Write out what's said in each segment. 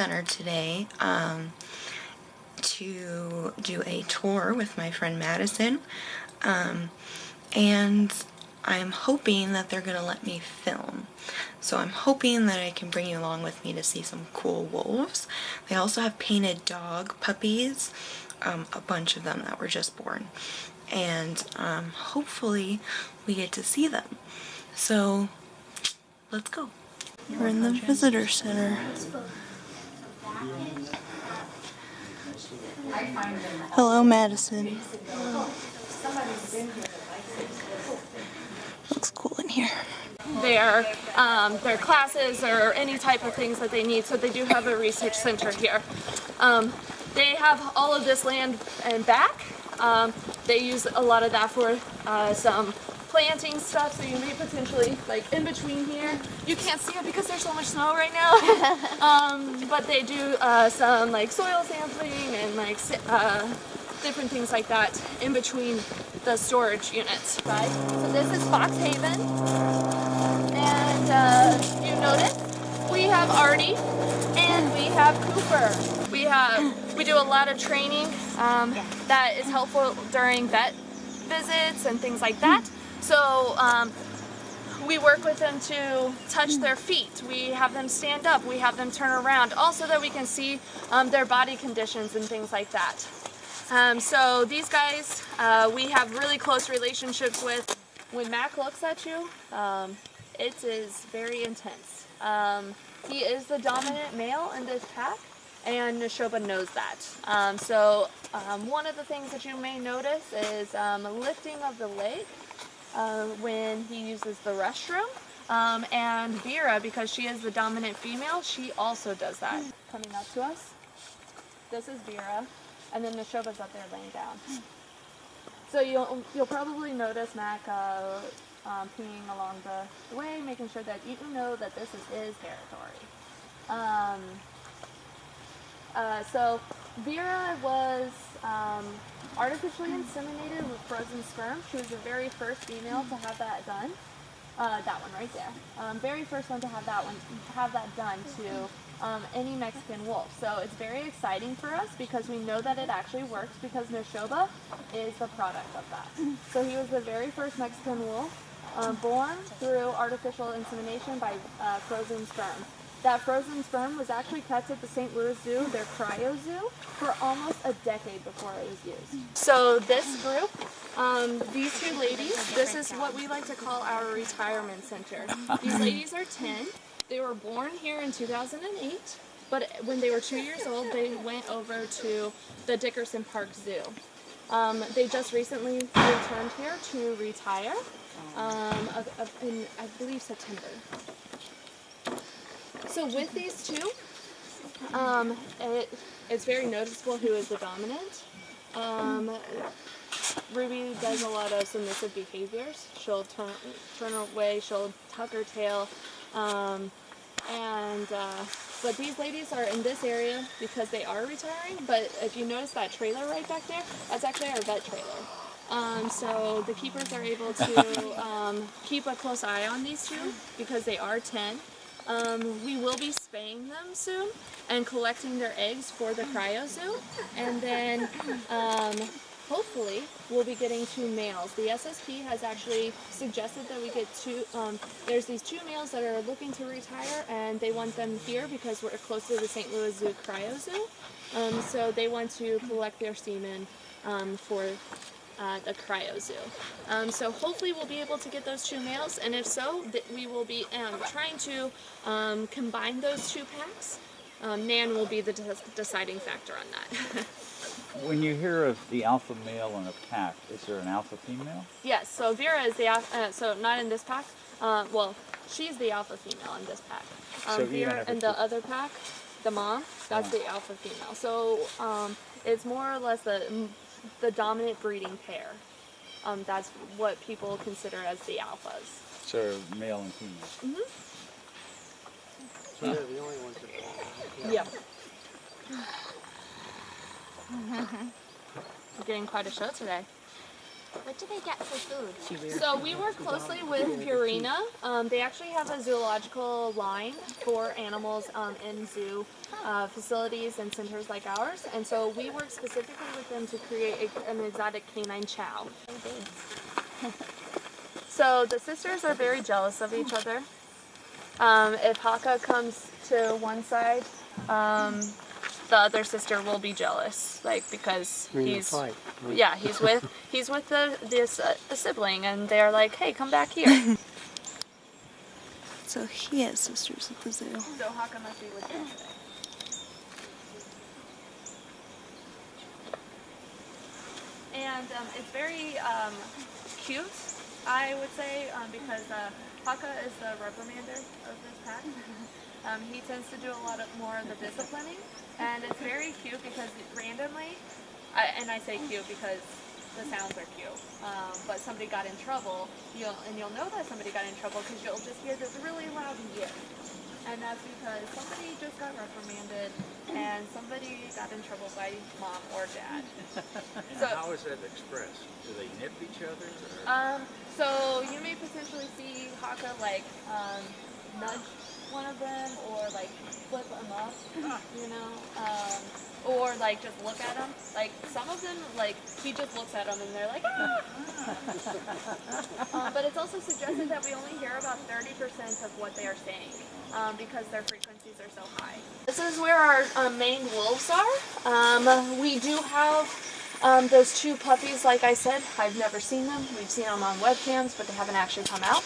Center today to do a tour with my friend Madison, and I'm hoping that they're going to let me film. So I'm hoping that I can bring you along with me to see some cool wolves. They also have painted dog puppies, a bunch of them that were just born. And hopefully we get to see them. So let's go. We're in the visitor center. Hello, Madison. Looks cool in here. Their classes or any type of things that they need, so they do have a research center here. They have all of this land and back. They use a lot of that for some planting stuff, so you may potentially, like in between here, you can't see it because there's so much snow right now, but they do some like soil sampling and like different things like that in between the storage units. Right? So this is Fox Haven, and you notice we have Artie and we have Cooper. We do a lot of training that is helpful during vet visits and things like that. So we work with them to touch their feet. We have them stand up. We have them turn around, also that we can see their body conditions and things like that. So these guys we have really close relationships with. When Mac looks at you, it is very intense. He is the dominant male in this pack, and Neshoba knows that. So one of the things that you may notice is lifting of the leg when he uses the restroom. And Vera, because she is the dominant female, she also does that. Coming up to us, this is Vera, and then Neshoba's up there laying down. So you'll probably notice Mac peeing along the way, making sure that you know that this is his territory. So Vera was artificially inseminated with frozen sperm. She was the very first female to have that done. That one right there. Very first one to have that done to any Mexican wolf. So it's very exciting for us because we know that it actually works because Neshoba is the product of that. So he was the very first Mexican wolf born through artificial insemination by frozen sperm. That frozen sperm was actually kept at the St. Louis Zoo, their cryo zoo, for almost a decade before it was used. So this group, these two ladies, this is what we like to call our retirement center. These ladies are 10. They were born here in 2008, but when they were 2 years old, they went over to the Dickerson Park Zoo. They just recently returned here to retire in, I believe, September. So with these two, it's very noticeable who is the dominant. Ruby does a lot of submissive behaviors. She'll turn away, she'll tuck her tail, but these ladies are in this area because they are retiring. But if you notice that trailer right back there, that's actually our vet trailer. So the keepers are able to keep a close eye on these two because they are 10. We will be spaying them soon and collecting their eggs for the cryo zoo, and then hopefully we'll be getting 2 males. The SSP has actually suggested that we get 2, there's these 2 males that are looking to retire, and they want them here because we're close to the St. Louis Zoo cryo zoo, so they want to collect their semen for the cryo zoo. So hopefully we'll be able to get those 2 males, and if so, we will be trying to combine those 2 packs. Nan will be the deciding factor on that. When you hear of the alpha male in a pack, is there an alpha female? Yes, so Vera is the alpha, so not in this pack, well, she's the alpha female in this pack. So Vera in the other pack, the mom, that's the alpha female. So it's more or less the dominant breeding pair. That's what people consider as the alphas. So male and female. Mm-hmm. So they're the only ones that belong. Yep. We're getting quite a show today. What do they get for food? So we work closely with Purina. They actually have a zoological line for animals in zoo facilities and centers like ours. And so we work specifically with them to create an exotic canine chow. So the sisters are very jealous of each other. If Haka comes to one side, the other sister will be jealous, like because he's with this sibling, and they're like, hey, come back here. So he has sisters at the zoo. So Haka must be with them today. And it's very cute, I would say, because Haka is the reprimander of this pack. He tends to do a lot more of the disciplining, and it's very cute because randomly, and I say cute because the sounds are cute, but somebody got in trouble, you'll know that somebody got in trouble because you'll just hear this really loud yip. And that's because somebody just got reprimanded and somebody got in trouble by mom or dad. And So, how is that expressed? Do they nip each other? Or? So you may potentially see Haka like nudge one of them or like flip them up, you know, or like just look at them. Like some of them, like he just looks at them and they're like, ah. But it's also suggested that we only hear about 30% of what they are saying because their frequencies are so high. This is where our main wolves are. We do have those two puppies, like I said. I've never seen them. We've seen them on webcams, but they haven't actually come out.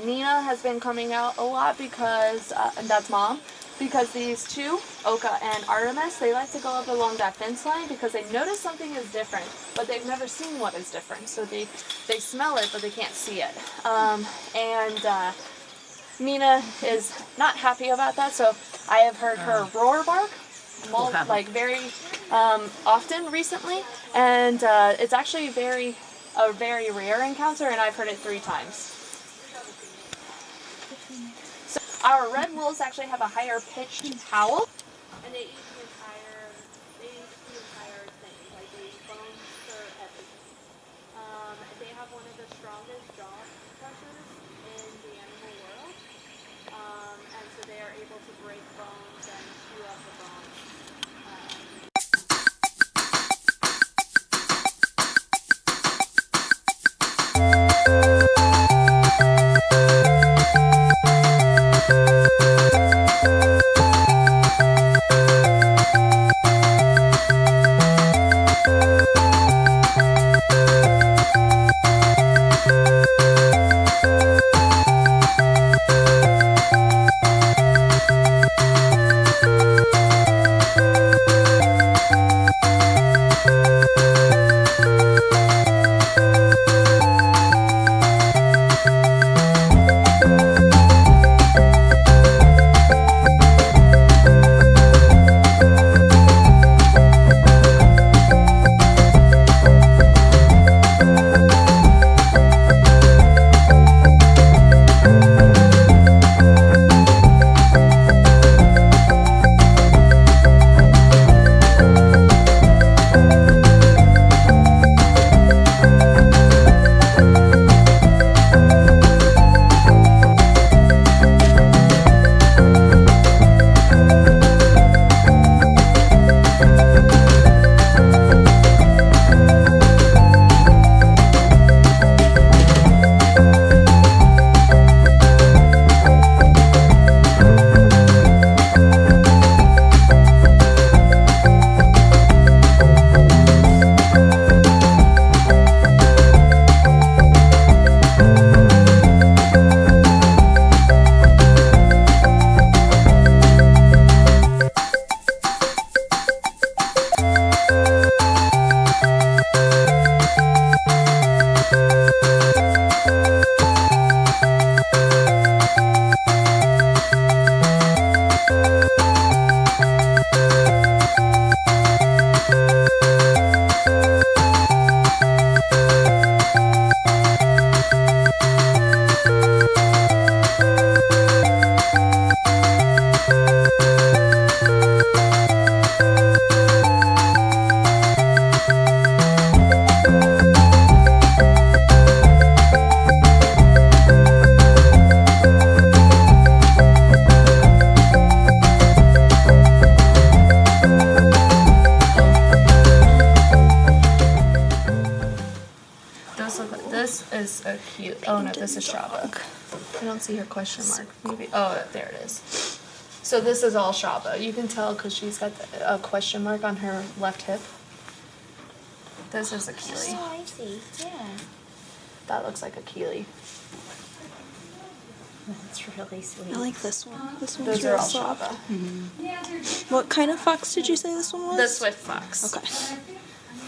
Nina has been coming out a lot because, and that's mom, because these two, Oka and Artemis, they like to go up along that fence line because they notice something is different, but they've never seen what is different. So they smell it, but they can't see it. Nina is not happy about that, so I have heard her roar bark like very often recently, and it's actually a very rare encounter, and I've heard it 3 times. So our red wolves actually have a higher pitched howl, and they eat the entire thing. Like they eat bones for everything. They have one of the strongest jaw crushers in the animal world, and so they are able to break bones and chew up the bones. a cute. Oh no, this is Shaba. I don't see her question mark. Maybe. Oh, there it is. So this is all Shaba. You can tell because she's got a question mark on her left hip. This is a Keely. Oh, I see. Yeah. That looks like a Keely. That's really sweet. I like this one. This one's Those are real all soft. Shaba. What kind of fox did you say this one was? The Swift Fox. Okay.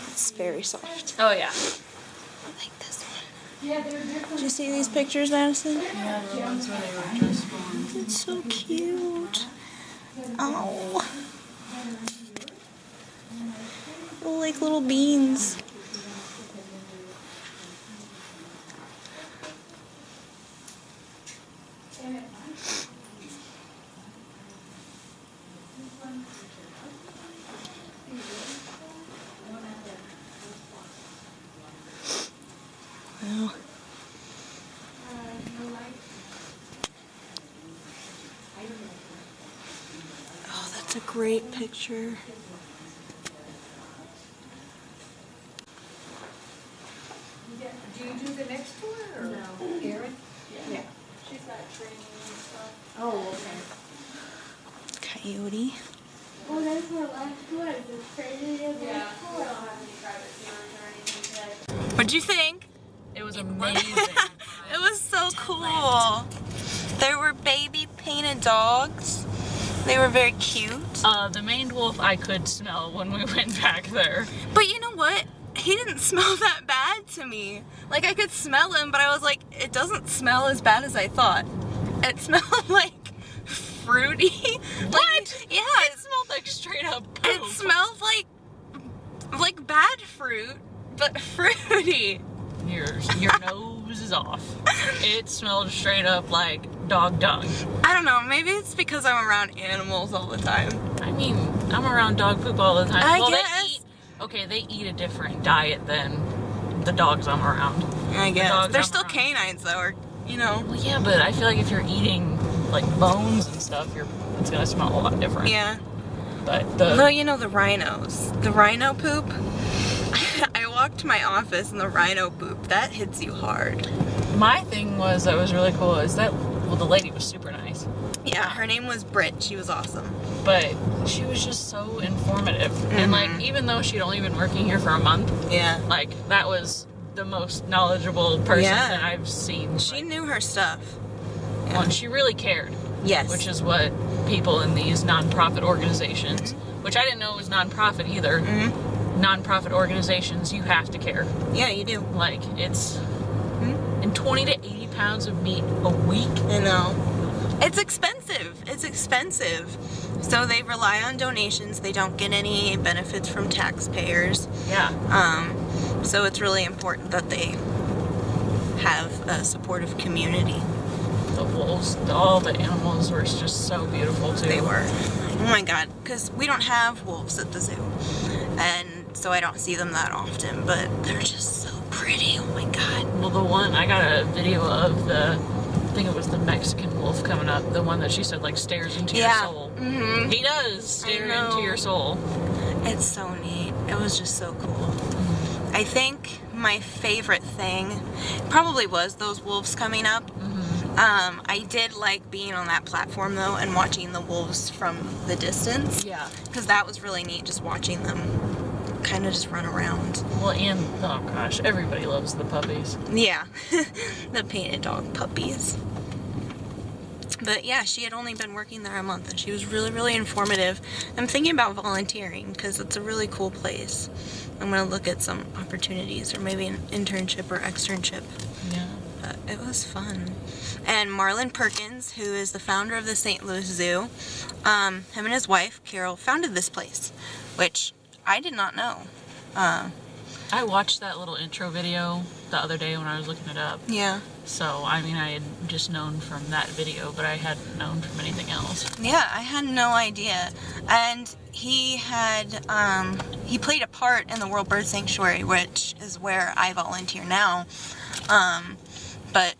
It's very soft. Oh yeah. I like this one. Did you see these pictures, Madison? Yeah, the ones where they were just born. It's so cute. Oh. They're like little beans. Wow. Oh, that's a great picture. Do you do the next one or no? Karen? Yeah. She's got training and stuff. Oh, okay. Coyote. Oh, that's our last one. It's crazy. Yeah. We don't have any private viewers or anything today. What'd you think? It was amazing. It was so cool. There were baby painted dogs. They were very cute. The maned wolf I could smell when we went back there. But you know what? He didn't smell that bad to me. Like, I could smell him, but I was like, it doesn't smell as bad as I thought. It smelled like fruity. What? Yeah. It smelled like straight up poop. It smelled like bad fruit, but fruity. Your nose is off. It smelled straight up like dog dung. I don't know, maybe it's because I'm around animals all the time. I mean, I'm around dog poop all the time. I guess. They eat a different diet than the dogs I'm around. I guess. dogs They're I'm still around. canines though, or, you know. Well, yeah, but I feel like if you're eating like bones and stuff, it's gonna smell a lot different. Yeah. But Well, you know the rhinos. The rhino poop. I walked to my office and the rhino poop, that hits you hard. my thing was that was really cool is that the lady was super nice. Yeah, her name was Brit. She was awesome. But she was just so informative. And like, even though she'd only been working here for a month, Yeah. like that was the most knowledgeable person Yeah. that I've seen. She knew her stuff. Well, and she really cared. Yes. Which is what people in these nonprofit organizations, which I didn't know was nonprofit either. Nonprofit organizations, you have to care. Yeah, you do. Like, it's and 20 to 80 pounds of meat a week. I know. It's expensive. It's expensive. So they rely on donations. They don't get any benefits from taxpayers. Yeah. So it's really important that they have a supportive community. The wolves, all the animals were just so beautiful too. They were. Oh my god, because we don't have wolves at the zoo. And so I don't see them that often, but they're just so pretty. Oh my god. Well, the one, I got a video of I think it was the Mexican wolf coming up, the one that she said like stares into your soul. Mm-hmm. He does stare know. into your soul. It's so neat. It was just so cool. I think my favorite thing probably was those wolves coming up. I did like being on that platform though and watching the wolves from the distance. Yeah. Because that was really neat, just watching them kind of just run around. Well, and oh gosh, everybody loves the puppies. Yeah, the painted dog puppies. But yeah, she had only been working there a month and she was really, really informative. I'm thinking about volunteering because it's a really cool place. I'm going to look at some opportunities or maybe an internship or externship. Yeah. But it was fun. And Marlon Perkins, who is the founder of the St. Louis Zoo, him and his wife, Carol, founded this place, which I did not know. I watched that little intro video the other day when I was looking it up. Yeah. So, I mean, I had just known from that video, but I hadn't known from anything else. Yeah, I had no idea. And he had, he played a part in the World Bird Sanctuary, which is where I volunteer now. But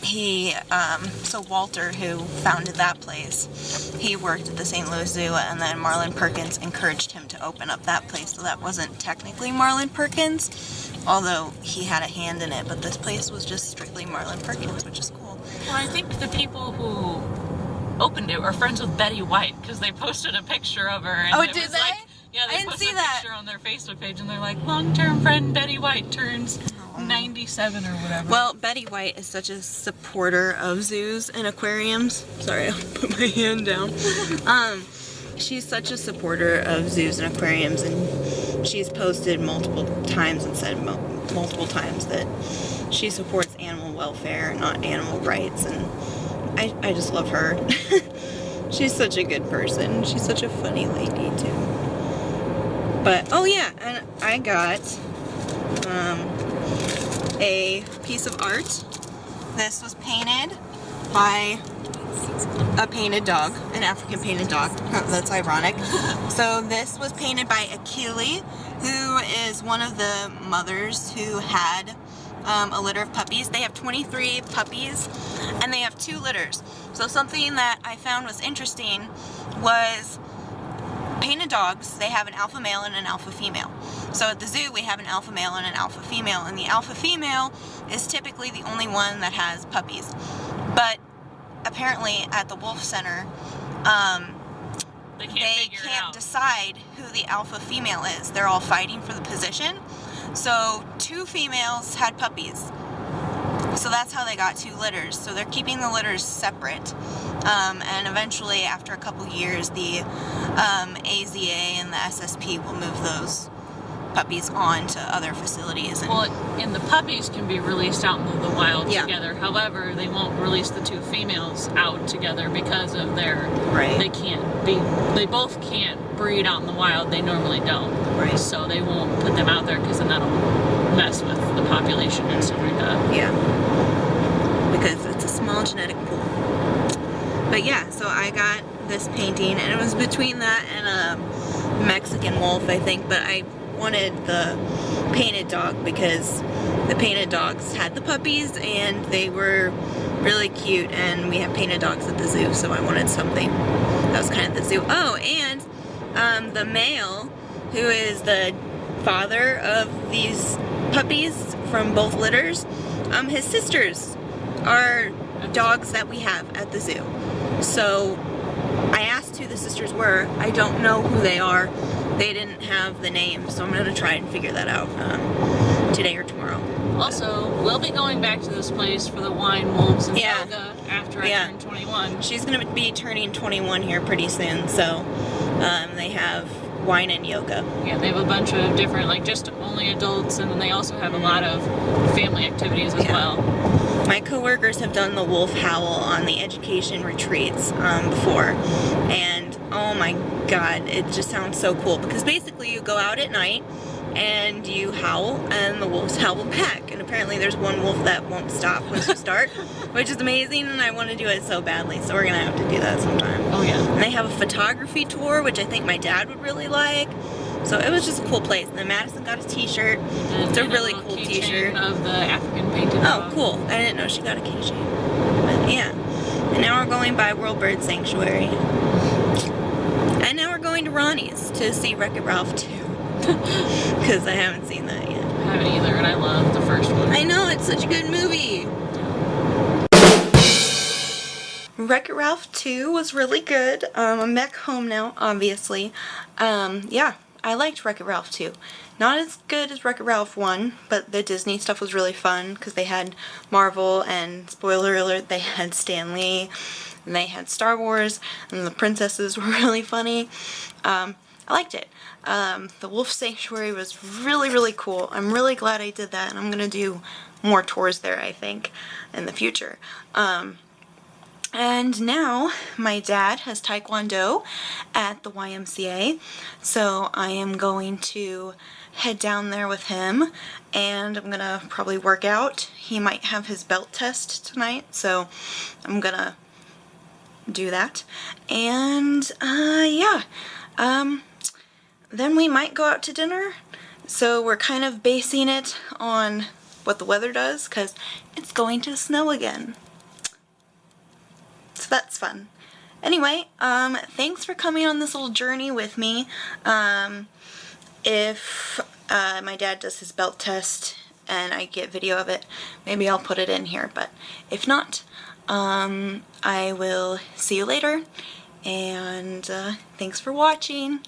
So Walter, who founded that place, he worked at the St. Louis Zoo, and then Marlin Perkins encouraged him to open up that place, so that wasn't technically Marlin Perkins, although he had a hand in it, but this place was just strictly Marlin Perkins, which is cool. Well, I think the people who opened it were friends with Betty White, because they posted a picture of her. And Oh, it did was they? Like, yeah, I they didn't posted see a that. picture on their Facebook page, and they're like, long-term friend Betty White turns 97 or whatever. Well, Betty White is such a supporter of zoos and aquariums. Sorry, I'll put my hand down. She's such a supporter of zoos and aquariums, and she's posted multiple times and said multiple times that she supports animal welfare, not animal rights, and I just love her. She's such a good person. She's such a funny lady, too. But, oh yeah, and I got a piece of art. This was painted by a painted dog, an African painted dog. That's ironic. So this was painted by Akili, who is one of the mothers who had a litter of puppies. They have 23 puppies, and they have 2 litters. So something that I found was interesting was painted dogs, they have an alpha male and an alpha female. So at the zoo we have an alpha male and an alpha female, and the alpha female is typically the only one that has puppies. But apparently at the Wolf Center, they they can't decide who the alpha female is. They're all fighting for the position. So 2 females had puppies. So that's how they got 2 litters. So they're keeping the litters separate. And eventually, after a couple years, the AZA and the SSP will move those puppies on to other facilities. And Well, and the puppies can be released out into the wild Yeah. together. However, they won't release the 2 females out together because of their... Right. They both can't breed out in the wild. They normally don't. Right. So they won't put them out there because then that'll mess with the population and stuff like that. yeah, because it's a small genetic pool. But yeah, so I got this painting, and it was between that and a Mexican wolf, I think, but I wanted the painted dog because the painted dogs had the puppies and they were really cute, and we have painted dogs at the zoo, so I wanted something that was kind of the zoo. Oh, and the male, who is the father of these puppies from both litters, his sisters are dogs that we have at the zoo. So I asked who the sisters were. I don't know who they are. They didn't have the name, so I'm going to try and figure that out today or tomorrow. Also, we'll be going back to this place for the wine, wolves, and Yeah. yoga after I Yeah. turn 21. She's going to be turning 21 here pretty soon, so they have wine and yoga. Yeah, they have a bunch of different, like just only adults, and then they also have a lot of family activities as Yeah. well. My coworkers have done the wolf howl on the education retreats before, and oh my god, it just sounds so cool, because basically you go out at night and you howl and the wolves howl back, and apparently there's one wolf that won't stop once you start, which is amazing, and I want to do it so badly, so we're gonna have to do that sometime. Oh yeah. And they have a photography tour, which I think my dad would really like. So it was just a cool place. And then Madison got a t-shirt. And It's a and really little cool keychain t-shirt. of the African painted Oh, dog. cool. I didn't know she got a keychain. But yeah. And now we're going by World Bird Sanctuary. And now we're going to Ronnie's to see Wreck-It Ralph 2. Because I haven't seen that yet. I haven't either, and I love the first one. I know, it's such a good movie. Wreck-It Ralph 2 was really good. I'm back home now, obviously. Yeah, I liked Wreck-It Ralph 2. Not as good as Wreck-It Ralph 1, but the Disney stuff was really fun because they had Marvel, and spoiler alert, they had Stan Lee, and they had Star Wars, and the princesses were really funny. I liked it. The Wolf Sanctuary was really, really cool. I'm really glad I did that, and I'm going to do more tours there, I think, in the future. And now my dad has Taekwondo at the YMCA, so I am going to head down there with him, and I'm gonna probably work out. He might have his belt test tonight, so I'm gonna do that. And yeah, then we might go out to dinner. So we're kind of basing it on what the weather does, because it's going to snow again. So that's fun. Anyway, thanks for coming on this little journey with me. If my dad does his belt test and I get video of it, maybe I'll put it in here, but if not, I will see you later, and thanks for watching.